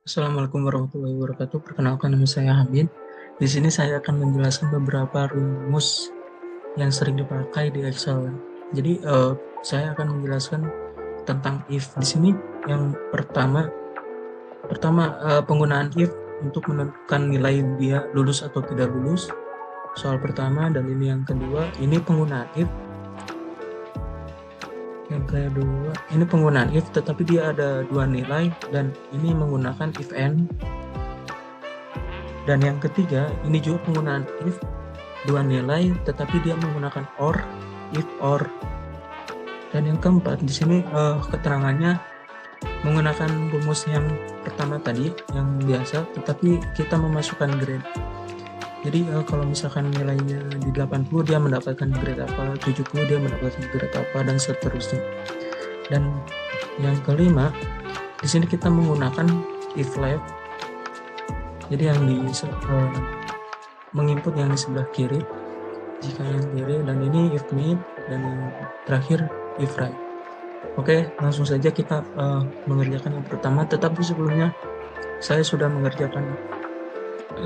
Assalamualaikum warahmatullahi wabarakatuh. Perkenalkan, nama saya Hamid. Di sini saya akan menjelaskan beberapa rumus yang sering dipakai di Excel. Jadi saya akan menjelaskan tentang if. Di sini yang pertama penggunaan if untuk menentukan nilai dia lulus atau tidak lulus. Soal pertama, dan ini yang kedua. Ini penggunaan if. Yang kedua, ini penggunaan if, tetapi dia ada dua nilai, dan ini menggunakan if and. Dan yang ketiga, ini juga penggunaan if, dua nilai, tetapi dia menggunakan or, if or. Dan yang keempat, di sini keterangannya menggunakan rumus yang pertama tadi, yang biasa, tetapi kita memasukkan grade. Jadi kalau misalkan nilainya di 80, dia mendapatkan grade apa, 70 dia mendapatkan grade apa, dan seterusnya. Dan yang kelima, di sini kita menggunakan if left. Jadi yang menginput yang di sebelah kiri jika yang kiri, dan ini if mid, dan yang terakhir if right. Oke, langsung saja kita mengerjakan yang pertama. Tetapi sebelumnya saya sudah mengerjakan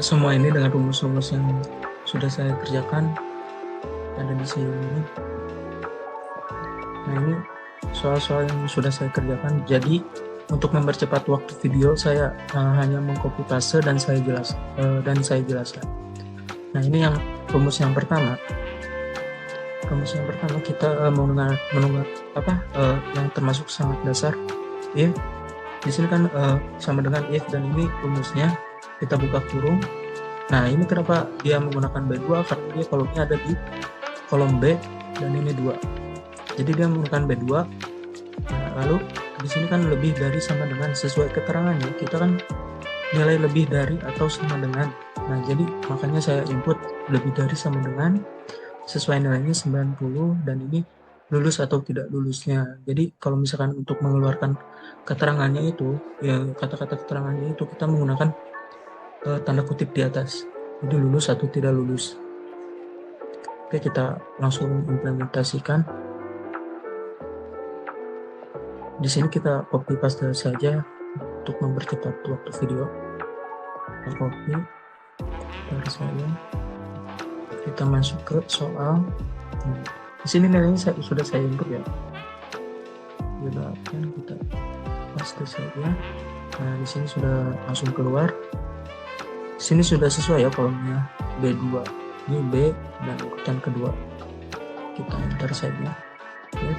semua ini dengan rumus-rumus yang sudah saya kerjakan, ada di sini. Nah, ini soal-soal yang sudah saya kerjakan. Jadi untuk mempercepat waktu video, saya hanya mengcopy paste dan saya jelaskan. Nah, ini yang rumus yang pertama. Rumus yang pertama kita menggunakan yang termasuk sangat dasar, if. Di sini kan sama dengan if, dan ini rumusnya. Kita buka kurung. Nah, ini kenapa dia menggunakan B2? Karena dia kolomnya ada di kolom B, dan ini 2. Jadi dia menggunakan B2. Nah, lalu di sini kan lebih dari sama dengan, sesuai keterangannya kita kan nilai lebih dari atau sama dengan. Nah, jadi makanya saya input lebih dari sama dengan, sesuai nilainya 90, dan ini lulus atau tidak lulusnya. Jadi kalau misalkan untuk mengeluarkan keterangannya itu, ya kata-kata keterangannya itu kita menggunakan tanda kutip di atas. Jadi lulus atau tidak lulus. Oke, kita langsung implementasikan. Di sini kita copy paste saja untuk mempercepat waktu video. Kita copy dari saya. Kita masuk ke soal. Di sini nilainya sudah saya input ya. Kita paste saja. Nah, di sini sudah langsung keluar. Sini sudah sesuai ya kolomnya B2. Ini B dan urutan kedua. Kita enter saja. Oke.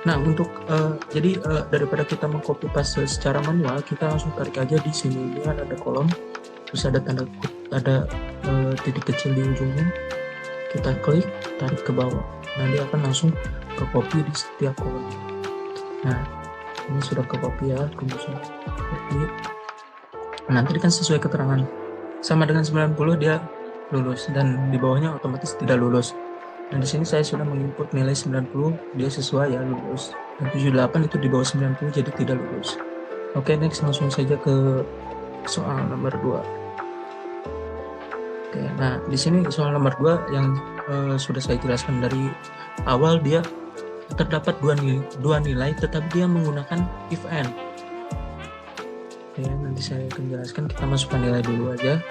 Nah, untuk jadi daripada kita mengcopy paste secara manual, kita langsung tarik aja di sini. Ini ada kolom, terus ada titik kecil di ujungnya. Kita klik, tarik ke bawah. Nah, dia akan langsung ke copy di setiap kolom. Nah, ini sudah ke copy ya, rumusnya. Copy. Nanti kan sesuai keterangan sama dengan 90 dia lulus, dan di bawahnya otomatis tidak lulus. Dan di sini saya sudah menginput nilai 90, dia sesuai ya, lulus. Dan 78 itu di bawah 90, jadi tidak lulus. Oke, next langsung saja ke soal nomor 2. Oke, nah di sini soal nomor 2 yang sudah saya jelaskan dari awal, dia terdapat dua nilai, tetapi dia menggunakan if and. Oke, nanti saya akan jelaskan. Kita masukkan nilai dulu aja.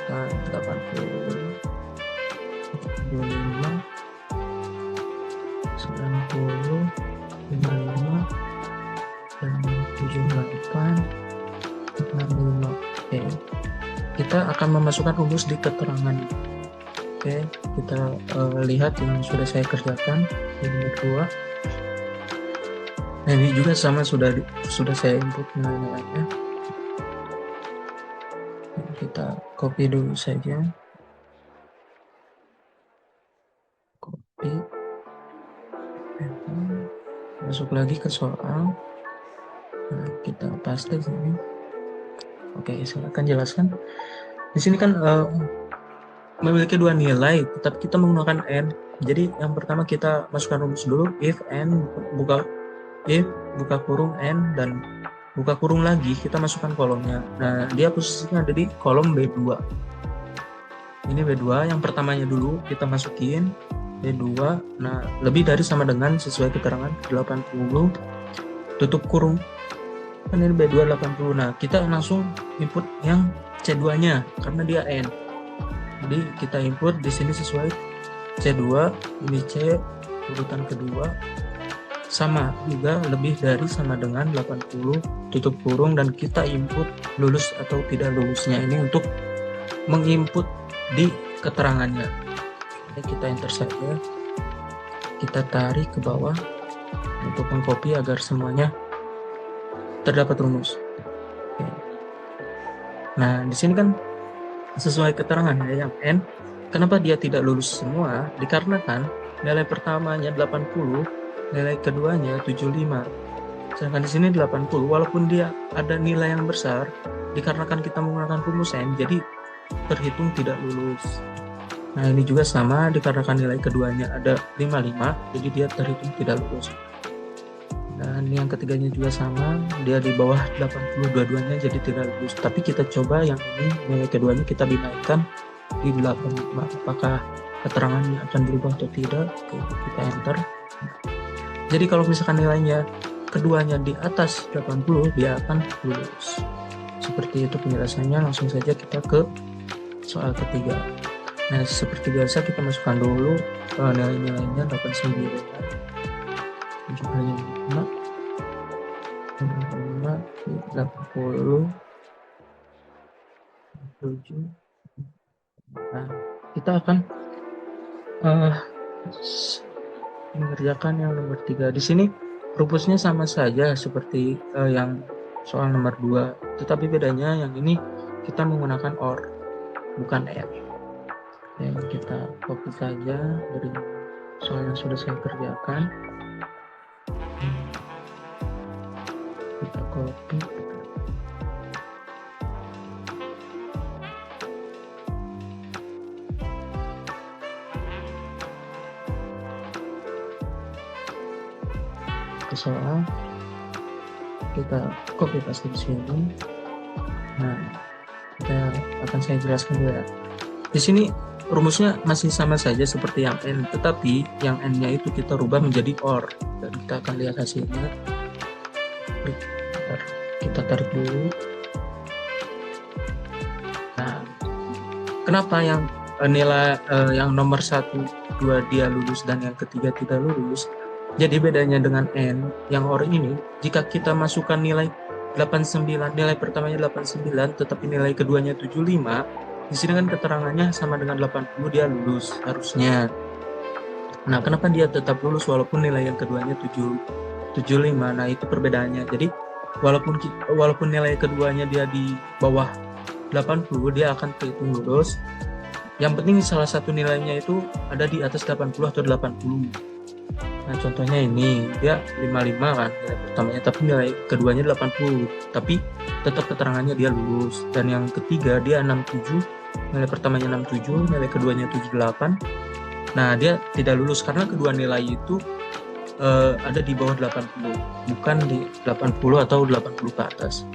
80, 25, 90, 55, dan 78, 65. Oke, kita akan memasukkan rumus di keterangan. Oke, kita lihat yang sudah saya kerjakan di nomor 2. Nah, ini juga sama, sudah saya input nilai-nilainya. Kita copy dulu saja. Copy. Masuk lagi ke soal. Nah, kita paste sini. Oke, silakan jelaskan. Di sini kan memiliki dua nilai, tetapi kita menggunakan and. Jadi yang pertama kita masukkan rumus dulu, if and buka kurung and, dan buka kurung lagi, kita masukkan kolomnya. Nah, dia posisinya ada di kolom B2. Ini B2, yang pertamanya dulu kita masukin B2. Nah, lebih dari sama dengan, sesuai keterangan 80, tutup kurung. Kan ini B2 80. Nah, kita langsung input yang C2-nya karena dia N. Jadi kita input di sini sesuai C2, ini C urutan kedua, sama juga lebih dari sama dengan 80 tutup kurung, dan kita input lulus atau tidak lulusnya ini untuk menginput di keterangannya. Jadi kita enter saja, kita tarik ke bawah untuk mengcopy agar semuanya terdapat rumus. Oke. Nah, di sini kan sesuai keterangan ya yang N. Kenapa dia tidak lulus semua? Dikarenakan nilai pertamanya 80, nilai keduanya 75. Sedangkan di sini 80, walaupun dia ada nilai yang besar, dikarenakan kita menggunakan rumus N, jadi terhitung tidak lulus. Nah, ini juga sama, dikarenakan nilai keduanya ada 55, jadi dia terhitung tidak lulus. Dan yang ketiganya juga sama, dia di bawah 80 dua-duanya, jadi tidak lulus. Tapi kita coba yang ini, nilai keduanya kita binaikkan di 85. Apakah keterangannya akan berubah atau tidak? Oke, kita enter. Jadi kalau misalkan nilainya keduanya di atas 80, dia akan lulus. Seperti itu penjelasannya. Langsung saja kita ke soal ketiga. Nah, seperti biasa kita masukkan dulu nilai-nilainya 89, 75, 80, 7. Nah, kita akan mengerjakan yang nomor 3. Di sini rumusnya sama saja seperti yang soal nomor 2, tetapi bedanya yang ini kita menggunakan OR, bukan N. Ya, kita copy saja dari soal yang sudah saya kerjakan. Kita copy. Ke soal, kita copy paste di sini. Nah, akan saya jelaskan dulu ya. Di sini rumusnya masih sama saja seperti yang N, tetapi yang N-nya itu kita rubah menjadi OR, dan kita akan lihat hasilnya. Kita tarik dulu. Nah, kenapa yang nilai yang nomor 1, 2 dia lulus dan yang ketiga tidak lulus? Jadi bedanya dengan N yang OR ini, jika kita masukkan nilai 89, nilai pertamanya 89 tetapi nilai keduanya 75, di sini kan keterangannya sama dengan 80, dia lulus harusnya. Nah, kenapa dia tetap lulus walaupun nilai yang keduanya 75? Nah, itu perbedaannya. Jadi walaupun nilai keduanya dia di bawah 80, dia akan terhitung lulus. Yang penting salah satu nilainya itu ada di atas 80 atau 80. Nah, contohnya ini, dia 55 kan nilai pertamanya, tapi nilai keduanya 80, tapi tetap keterangannya dia lulus. Dan yang ketiga dia 67, nilai pertamanya 67, nilai keduanya 78. Nah, dia tidak lulus karena kedua nilai itu ada di bawah 80, bukan di 80 atau 80 ke atas.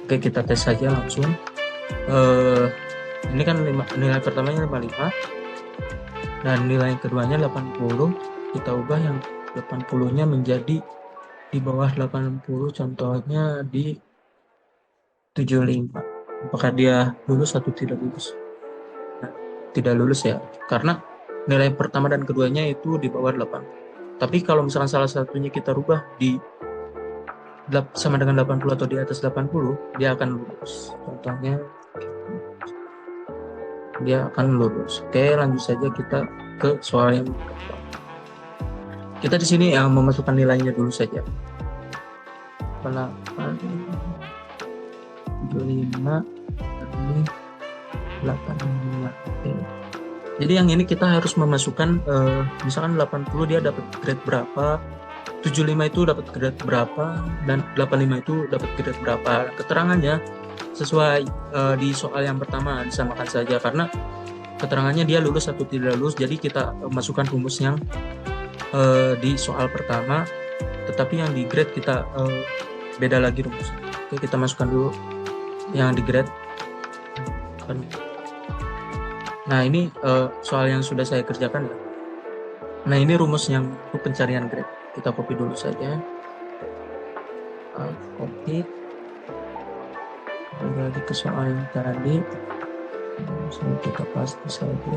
Oke, kita tes saja langsung. Ini kan nilai pertamanya 55 dan nilai keduanya 80. Kita ubah yang 80-nya menjadi di bawah 80, contohnya di 75. Apakah dia lulus atau tidak lulus? Nah, tidak lulus ya, karena nilai pertama dan keduanya itu di bawah 80. Tapi kalau misalkan salah satunya kita rubah di sama dengan 80 atau di atas 80, dia akan lulus. Contohnya dia akan lulus. Oke, lanjut saja kita ke soal yang kedua. Kita di sini yang memasukkan nilainya dulu saja. 8, 75, 85. Oke. Jadi yang ini kita harus memasukkan misalkan 80 dia dapat grade berapa, 75 itu dapat grade berapa, dan 85 itu dapat grade berapa. Keterangannya sesuai di soal yang pertama disamakan saja, karena keterangannya dia lulus atau tidak lulus. Jadi kita masukkan rumus yang di soal pertama, tetapi yang di grade kita beda lagi rumusnya. Oke, kita masukkan dulu yang di grade. Nah, ini soal yang sudah saya kerjakan ya. Nah, ini rumus yang untuk pencarian grade. Kita copy dulu saja. Copy. kembali ke soal yang tadi. Sini kita pasti saja.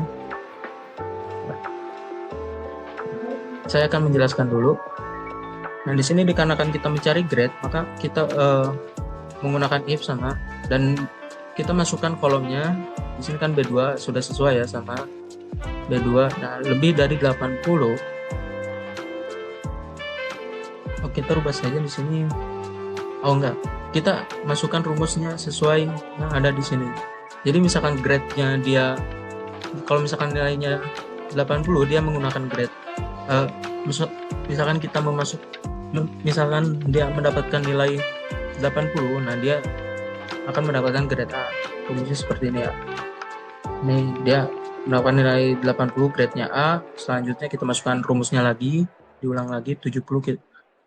Saya akan menjelaskan dulu. Nah, di sini dikarenakan kita mencari grade, maka kita menggunakan if sama, dan kita masukkan kolomnya. Di sini kan B2 sudah sesuai ya sama B2. Nah, lebih dari 80. Oke, kita rubah saja di sini. Oh enggak, kita masukkan rumusnya sesuai yang ada di sini. Jadi misalkan grade-nya dia, kalau misalkan nilainya 80, dia menggunakan grade. Misalkan kita misalkan dia mendapatkan nilai 80, nah dia akan mendapatkan grade A. Rumusnya seperti ini ya. Ini dia mendapatkan nilai 80, grade-nya A. Selanjutnya kita masukkan rumusnya lagi, diulang lagi 70,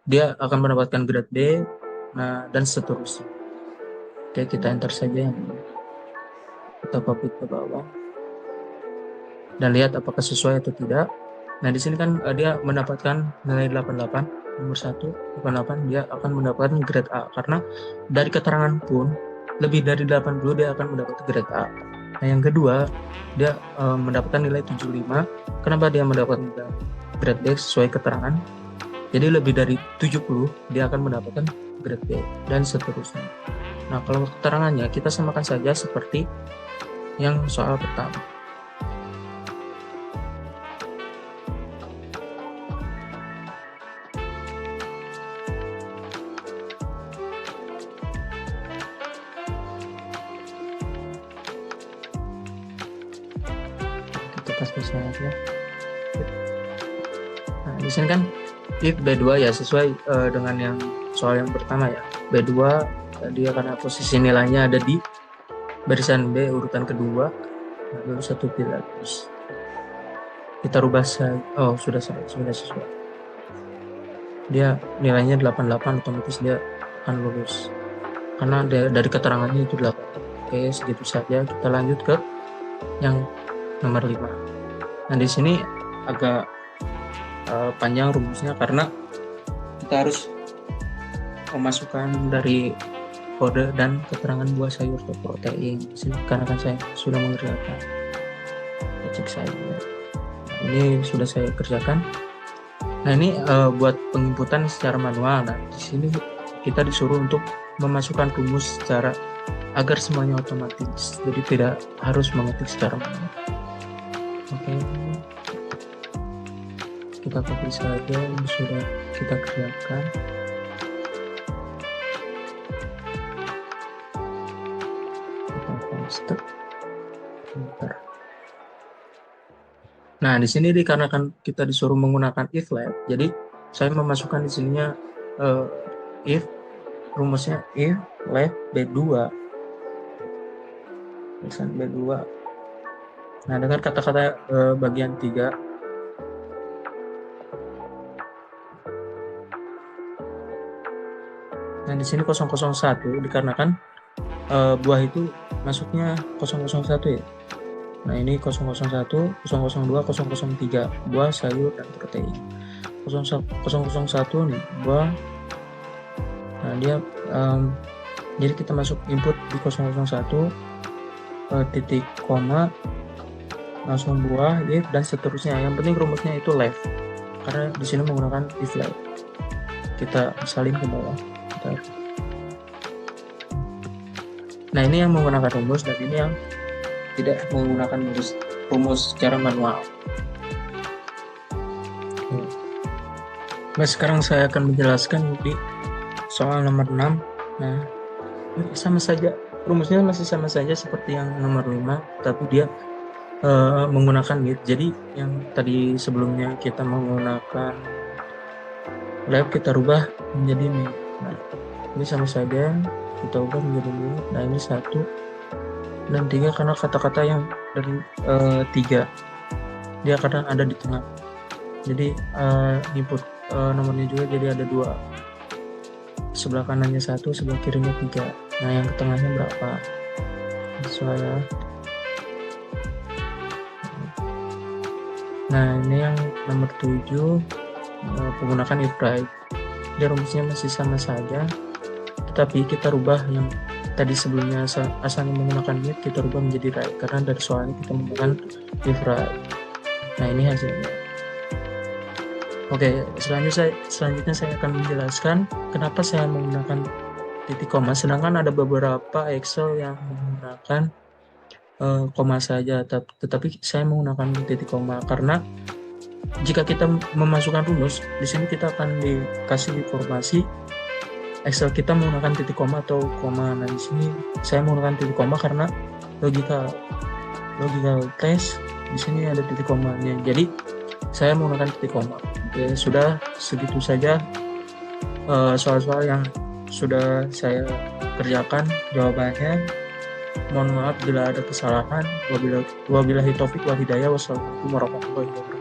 dia akan mendapatkan grade B. Nah, dan seterusnya. Oke, kita enter saja yang ini. Kita copy ke bawah dan lihat apakah sesuai atau tidak. Nah, di sini kan dia mendapatkan nilai 88, nomor 1 88, dia akan mendapatkan grade A karena dari keterangan pun lebih dari 80 dia akan mendapatkan grade A. Nah, yang kedua, dia mendapatkan nilai 75. Kenapa dia mendapatkan grade B sesuai keterangan? Jadi lebih dari 70 dia akan mendapatkan grade B dan seterusnya. Nah, kalau keterangannya kita samakan saja seperti yang soal pertama. Kita pasti saja. Nah, di sini kan if B2 ya sesuai dengan yang soal yang pertama ya. B2 dia karena posisi nilainya ada di barisan B urutan kedua, lalu satu tidak terus. Kita rubah saja. Oh, sudah sesuai. Dia nilainya 88, otomatis dia akan lulus. Karena dari keterangannya itu 8. Oke, segitu saja. Kita lanjut ke yang nomor 5. Nah, di sini agak panjang rumusnya karena kita harus memasukkan dari kode dan keterangan buah sayur atau protein. Di sini karena kan saya sudah mengerjakan. Kita cek saja. Ini sudah saya kerjakan. Nah, ini buat penginputan secara manual. Nah, di sini kita disuruh untuk memasukkan rumus secara agar semuanya otomatis. Jadi tidak harus mengetik secara manual. Oke. Kita copy saja yang sudah kita kerjakan. Nah, di sini dikarenakan kita disuruh menggunakan if lab, jadi saya memasukkan di sininya if rumusnya if lab B2 tulisan B2. Nah, dengan kata-kata bagian 3 nah di sini 001 dikarenakan buah itu masuknya 001 ya. Nah, ini 001, 002, 003 buah, sayur, dan protein. 001 nih buah. Nah, dia jadi kita masuk input di 001 titik koma langsung buah, if, dan seterusnya. Yang penting rumusnya itu left karena di sini menggunakan if left. Kita salin ke bawah. Nah, ini yang menggunakan rumus dan ini yang tidak menggunakan rumus secara manual. Nah, sekarang saya akan menjelaskan di soal nomor 6. Nah, sama saja, rumusnya masih sama saja seperti yang nomor 5, tapi dia menggunakan git. Jadi yang tadi sebelumnya kita menggunakan lab, kita rubah menjadi min. Nah, ini sama saja, kita ubah menjadi min. Nah, ini 1 dan 3 karena kata-kata yang dari 3 dia kadang ada di tengah, jadi input nomornya juga jadi ada 2, sebelah kanannya 1, sebelah kirinya 3. Nah, yang ke tengahnya berapa soalnya. Nah, ini yang nomor 7 menggunakan if right. Dia rumusnya masih sama saja, tetapi kita rubah yang tadi sebelumnya asalnya menggunakan mute, kita rubah menjadi write karena dari soalnya kita menggunakan if write. Nah, ini hasilnya. Oke, selanjutnya saya akan menjelaskan kenapa saya menggunakan titik koma, sedangkan ada beberapa Excel yang menggunakan koma saja, tetapi saya menggunakan titik koma karena jika kita memasukkan rumus, di sini kita akan dikasih informasi Excel kita menggunakan titik koma atau koma. Nah, di sini saya menggunakan titik koma karena logical test di sini ada titik komanya. Jadi saya menggunakan titik koma. Oke, sudah segitu saja soal-soal yang sudah saya kerjakan jawabannya. Mohon maaf bila ada kesalahan. Wabillahi taufik wal hidayah. Wassalamualaikum warahmatullahi wabarakatuh.